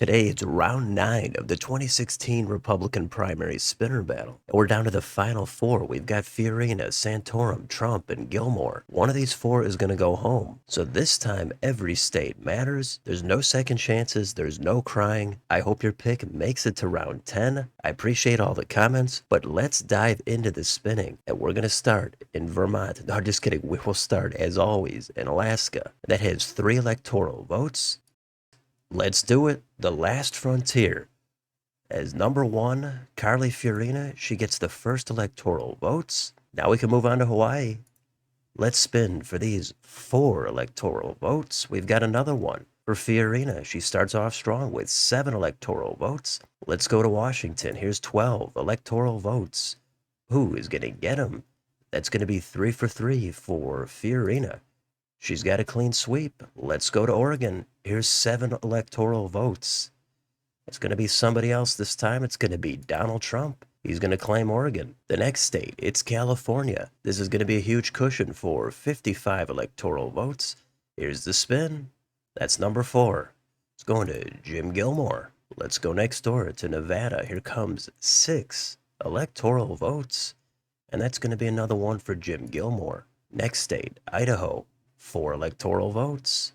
Today, it's round 9 of the 2016 Republican primary spinner battle. And we're down to the final 4. We've got Fiorina, Santorum, Trump, and Gilmore. One of these 4 is going to go home. So this time, every state matters. There's no second chances. There's no crying. I hope your pick makes it to round 10. I appreciate all the comments, but let's dive into the spinning. And we're going to start in Vermont. No, just kidding. We will start, as always, in Alaska. That has 3 electoral votes. Let's do it. The Last Frontier. As number 1, Carly Fiorina, she gets the first electoral votes. Now we can move on to Hawaii. Let's spin for these 4 electoral votes. We've got another one for Fiorina. She starts off strong with 7 electoral votes. Let's go to Washington. Here's 12 electoral votes. Who is going to get them? That's going to be 3 for 3 for Fiorina. She's got a clean sweep. Let's go to Oregon. Here's 7 electoral votes. It's going to be somebody else this time. It's going to be Donald Trump. He's going to claim Oregon. The next state, it's California. This is going to be a huge cushion for 55 electoral votes. Here's the spin. That's number 4. It's going to Jim Gilmore. Let's go next door to Nevada. Here comes 6 electoral votes. And that's going to be another one for Jim Gilmore. Next state, Idaho. 4 electoral votes.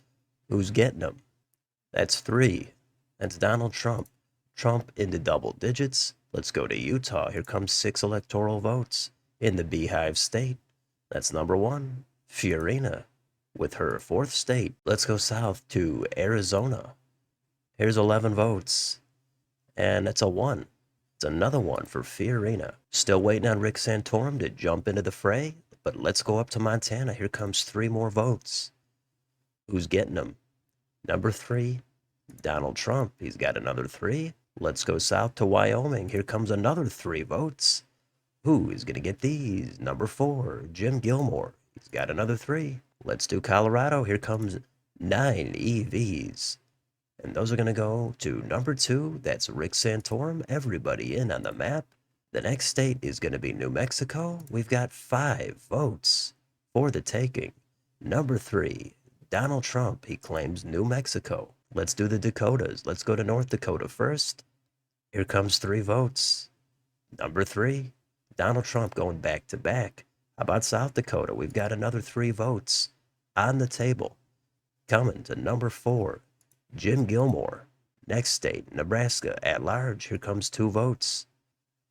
Who's getting them? That's 3. That's Donald Trump. Trump into double digits. Let's go to Utah. Here comes 6 electoral votes. In the Beehive State. That's number 1. Fiorina with her 4th state. Let's go south to Arizona. Here's 11 votes. And that's a 1. It's another one for Fiorina. Still waiting on Rick Santorum to jump into the fray. But let's go up to Montana. Here comes 3 more votes. Who's getting them? Number 3, Donald Trump. He's got another 3. Let's go south to Wyoming. Here comes another 3 votes. Who is going to get these? Number 4, Jim Gilmore. He's got another 3. Let's do Colorado. Here comes 9 EVs. And those are going to go to number 2. That's Rick Santorum. Everybody in on the map. The next state is going to be New Mexico. We've got 5 votes for the taking. Number 3, Donald Trump. He claims New Mexico. Let's do the Dakotas. Let's go to North Dakota first. Here comes 3 votes. Number 3, Donald Trump going back to back. How about South Dakota? We've got another 3 votes on the table. Coming to number 4, Jim Gilmore. Next state, Nebraska at large. Here comes 2 votes.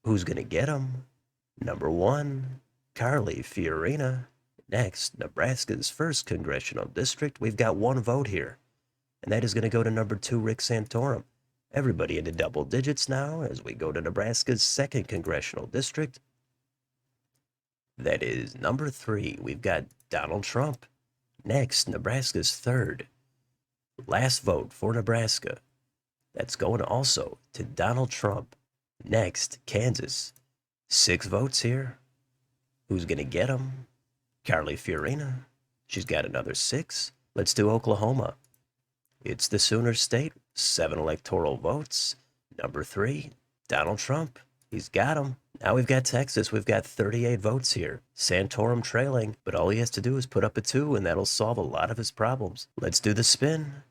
Who's going to get them? Number 1, Carly Fiorina. Next, Nebraska's 1st congressional district. We've got 1 vote here. And that is going to go to number 2, Rick Santorum. Everybody into double digits now as we go to Nebraska's 2nd congressional district. That is number 3. We've got Donald Trump. Next, Nebraska's 3rd. Last vote for Nebraska. That's going also to Donald Trump. Next, Kansas. 6 votes here. Who's going to get them? Carly Fiorina. She's got another 6. Let's do Oklahoma. It's the Sooner State. 7 electoral votes. Number 3, Donald Trump. He's got them. Now we've got Texas. We've got 38 votes here. Santorum trailing, but all he has to do is put up a 2, and that'll solve a lot of his problems. Let's do the spin.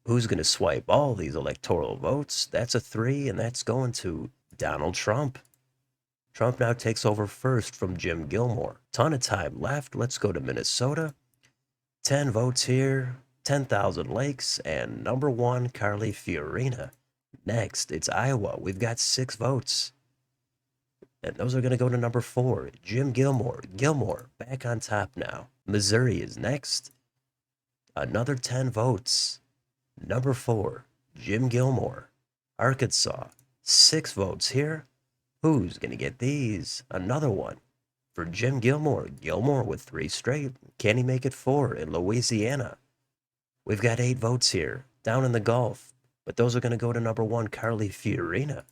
Who's going to swipe all these electoral votes? That's a 3, and that's going to Donald Trump. Trump now takes over first from Jim Gilmore. Ton of time left. Let's go to Minnesota. 10 votes here, 10,000 lakes, and number 1, Carly Fiorina. Next, it's Iowa. We've got 6 votes. And those are going to go to number 4, Jim Gilmore. Gilmore back on top now. Missouri is next. Another 10 votes. Number 4, Jim Gilmore. Arkansas, 6 votes here. Who's going to get these? Another one for Jim Gilmore. Gilmore with 3 straight. Can he make it 4 in Louisiana? We've got 8 votes here down in the Gulf, but those are going to go to number 1, Carly Fiorina.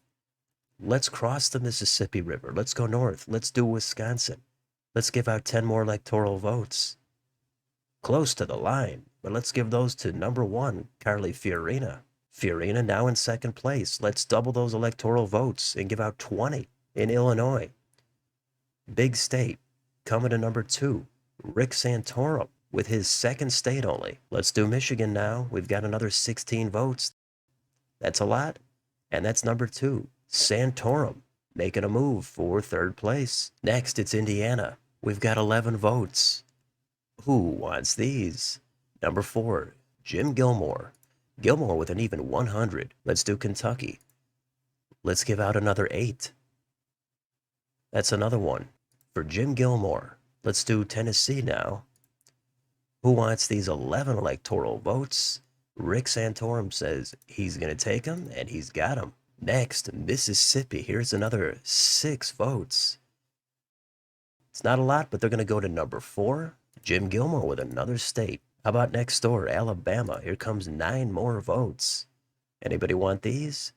Let's cross the Mississippi River. Let's go north. Let's do Wisconsin. Let's give out 10 more electoral votes. Close to the line, but let's give those to number 1, Carly Fiorina. Fiorina now in 2nd place. Let's double those electoral votes and give out 20 in Illinois. Big state. Coming to number 2, Rick Santorum with his 2nd state only. Let's do Michigan now. We've got another 16 votes. That's a lot. And that's number 2. Santorum making a move for 3rd place. Next, it's Indiana. We've got 11 votes. Who wants these? Number 4, Jim Gilmore. Gilmore with an even 100. Let's do Kentucky. Let's give out another 8. That's another one for Jim Gilmore. Let's do Tennessee now. Who wants these 11 electoral votes? Rick Santorum says he's going to take them, and he's got them. Next, Mississippi. Here's another 6 votes. It's not a lot, but they're going to go to number 4. Jim Gilmore with another state. How about next door, Alabama? Here comes 9 more votes. Anybody want these?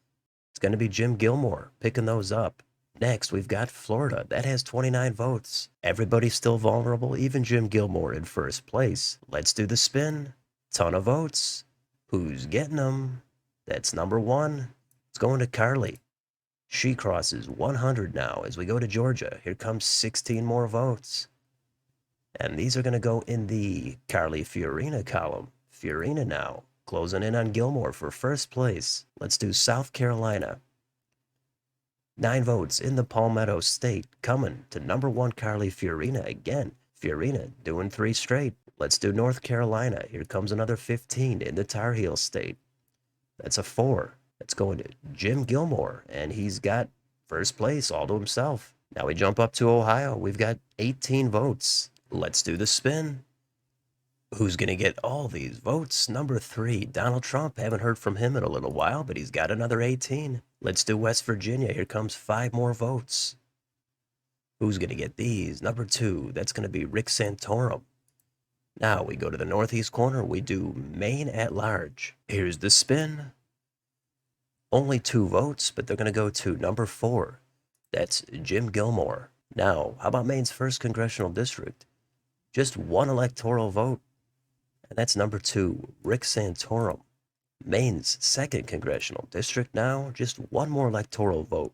It's going to be Jim Gilmore picking those up. Next, we've got Florida. That has 29 votes. Everybody's still vulnerable, even Jim Gilmore in first place. Let's do the spin. Ton of votes. Who's getting them? That's number 1. It's going to Carly. She crosses 100 now as we go to Georgia. Here comes 16 more votes. And these are going to go in the Carly Fiorina column. Fiorina now, closing in on Gilmore for first place. Let's do South Carolina. 9 votes in the Palmetto State, coming to number 1 Carly Fiorina again. Fiorina doing 3 straight. Let's do North Carolina. Here comes another 15 in the Tar Heel State. That's a 4. That's going to Jim Gilmore, and he's got first place all to himself. Now we jump up to Ohio. We've got 18 votes. Let's do the spin. Who's going to get all these votes? Number 3, Donald Trump. Haven't heard from him in a little while, but he's got another 18. Let's do West Virginia. Here comes 5 more votes. Who's going to get these? Number 2, that's going to be Rick Santorum. Now we go to the northeast corner. We do Maine at large. Here's the spin. Only 2 votes, but they're going to go to number 4. That's Jim Gilmore. Now, how about Maine's 1st congressional district? Just 1 electoral vote. And that's number 2, Rick Santorum. Maine's 2nd congressional district now, just 1 more electoral vote.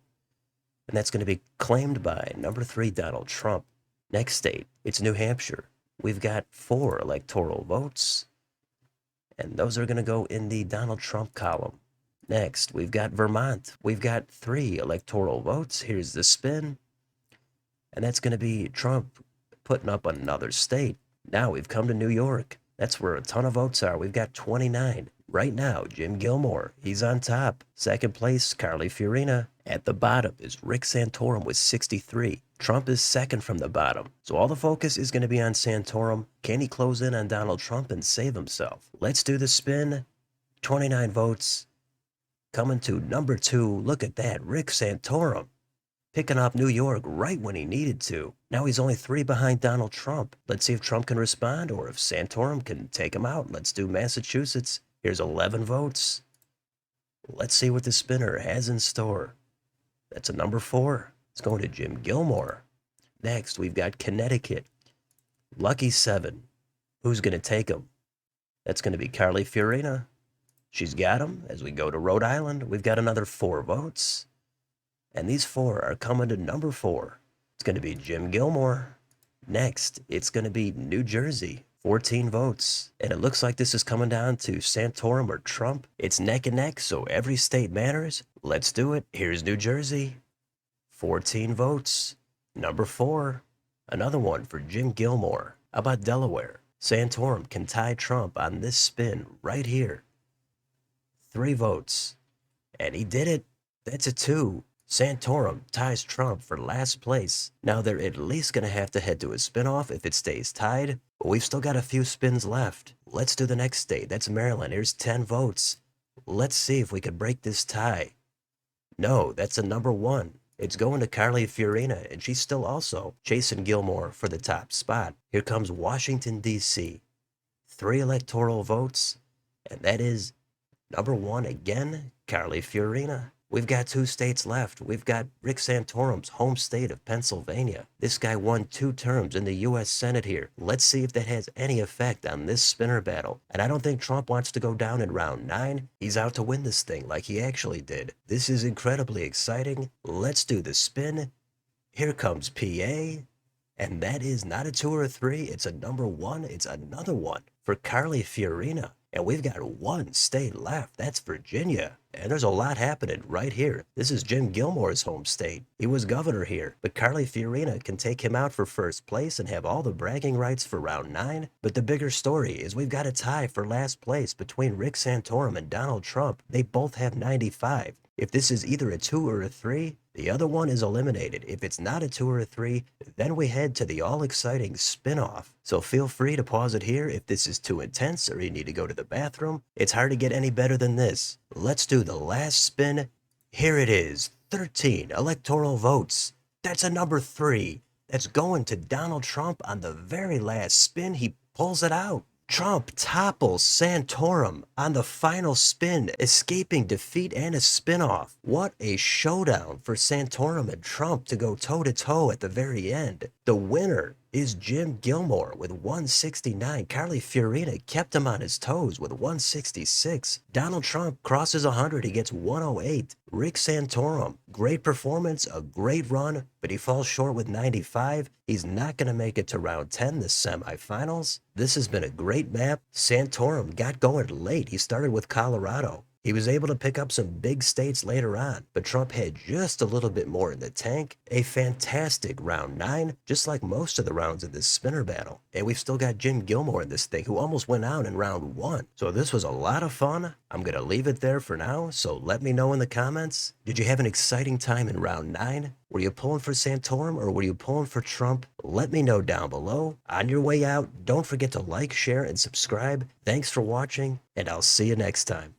And that's going to be claimed by number 3, Donald Trump. Next state, it's New Hampshire. We've got 4 electoral votes. And those are going to go in the Donald Trump column. Next, we've got Vermont. We've got 3 electoral votes. Here's the spin. And that's going to be Trump putting up another state. Now we've come to New York. That's where a ton of votes are. We've got 29. Right now, Jim Gilmore, he's on top. 2nd place, Carly Fiorina. At the bottom is Rick Santorum with 63. Trump is 2nd from the bottom. So all the focus is going to be on Santorum. Can he close in on Donald Trump and save himself? Let's do the spin. 29 votes. Coming to number 2. Look at that, Rick Santorum. Picking up New York right when he needed to. Now he's only 3 behind Donald Trump. Let's see if Trump can respond or if Santorum can take him out. Let's do Massachusetts. Here's 11 votes. Let's see what the spinner has in store. That's a number 4. It's going to Jim Gilmore. Next, we've got Connecticut. Lucky 7. Who's going to take him? That's going to be Carly Fiorina. She's got him. As we go to Rhode Island, we've got another 4 votes. And these 4 are coming to number 4. It's going to be Jim Gilmore. Next, it's going to be New Jersey. 14 votes. And it looks like this is coming down to Santorum or Trump. It's neck and neck, so every state matters. Let's do it. Here's New Jersey. 14 votes. Number 4. Another one for Jim Gilmore. How about Delaware? Santorum can tie Trump on this spin right here. 3 votes. And he did it. That's a 2. Santorum ties Trump for last place. Now they're at least going to have to head to a spinoff if it stays tied, but we've still got a few spins left. Let's do the next state. That's Maryland. Here's 10 votes. Let's see if we can break this tie. No, that's a number 1. It's going to Carly Fiorina, and she's still also chasing Gilmore for the top spot. Here comes Washington, D.C. 3 electoral votes, and that is number 1 again, Carly Fiorina. We've got 2 states left. We've got Rick Santorum's home state of Pennsylvania. This guy won 2 terms in the U.S. Senate here. Let's see if that has any effect on this spinner battle. And I don't think Trump wants to go down in round 9. He's out to win this thing like he actually did. This is incredibly exciting. Let's do the spin. Here comes PA. And that is not a 2 or a 3. It's a number 1. It's another one for Carly Fiorina. And we've got 1 state left. That's Virginia. And there's a lot happening right here. This is Jim Gilmore's home state. He was governor here, but Carly Fiorina can take him out for first place and have all the bragging rights for round 9. But the bigger story is we've got a tie for last place between Rick Santorum and Donald Trump. They both have 95. If this is either a 2 or a 3, the other one is eliminated. If it's not a 2 or a 3, then we head to the all-exciting spin-off. So feel free to pause it here if this is too intense or you need to go to the bathroom. It's hard to get any better than this. Let's do the last spin. Here it is, 13 electoral votes. That's a number 3. That's going to Donald Trump on the very last spin. He pulls it out. Trump topples Santorum on the final spin, escaping defeat and a spinoff. What a showdown for Santorum and Trump to go toe-to-toe at the very end. The winner is Jim Gilmore with 169. Carly Fiorina kept him on his toes with 166. Donald Trump crosses 100. He gets 108. Rick Santorum, great performance, a great run, but he falls short with 95. He's not going to make it to round 10, the semifinals. This has been a great map. Santorum got going late. He started with Colorado. He was able to pick up some big states later on, but Trump had just a little bit more in the tank. A fantastic round 9, just like most of the rounds in this spinner battle. And we've still got Jim Gilmore in this thing, who almost went out in round 1. So this was a lot of fun. I'm going to leave it there for now, so let me know in the comments. Did you have an exciting time in round 9? Were you pulling for Santorum or were you pulling for Trump? Let me know down below. On your way out, don't forget to like, share, and subscribe. Thanks for watching, and I'll see you next time.